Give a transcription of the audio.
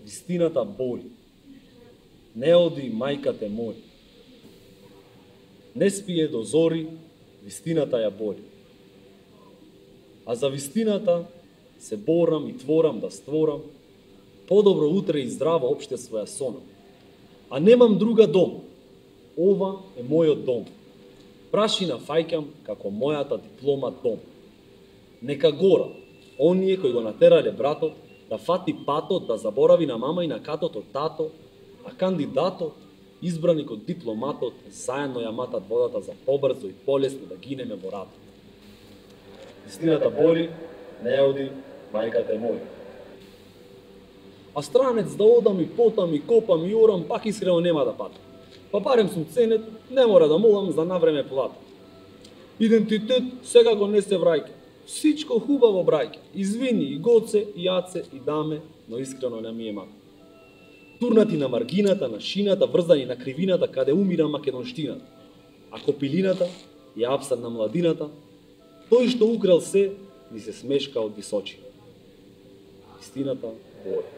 Вистината боли. Не оди, мајка те моли. Не спие до зори, вистината ја боли. А за вистината се борам и творам да створам подобро утре и здраво општество ја сонам. А немам друга дом. Ова е мојот дом. Прашина фаќам како мојата диплома дом. Нека гора, оние кои го натерале братот да фати патот, да заборави на мама и на катот од тато, а кандидатот, избраникот дипломатот, заедно ја матат водата за побрзо и полесно да гинеме во ратот. Вистината боли, не оди, мајка те моли. А странец да одам и потам и копам и орам, пак искрено нема да патам. Па барем сум ценет, не мора да молам за навреме плата. Идентитет сега го не се враќа. Сичко хубаво брајке. Извини и гоце, и јаце, и даме, но искрено не ми е мака. Турнати на маргината, на шината, врзани на кривината, каде умира македонштината. А копилината ја апсад на младината, тој што украл се, ни се смешка од височина. Истината боли.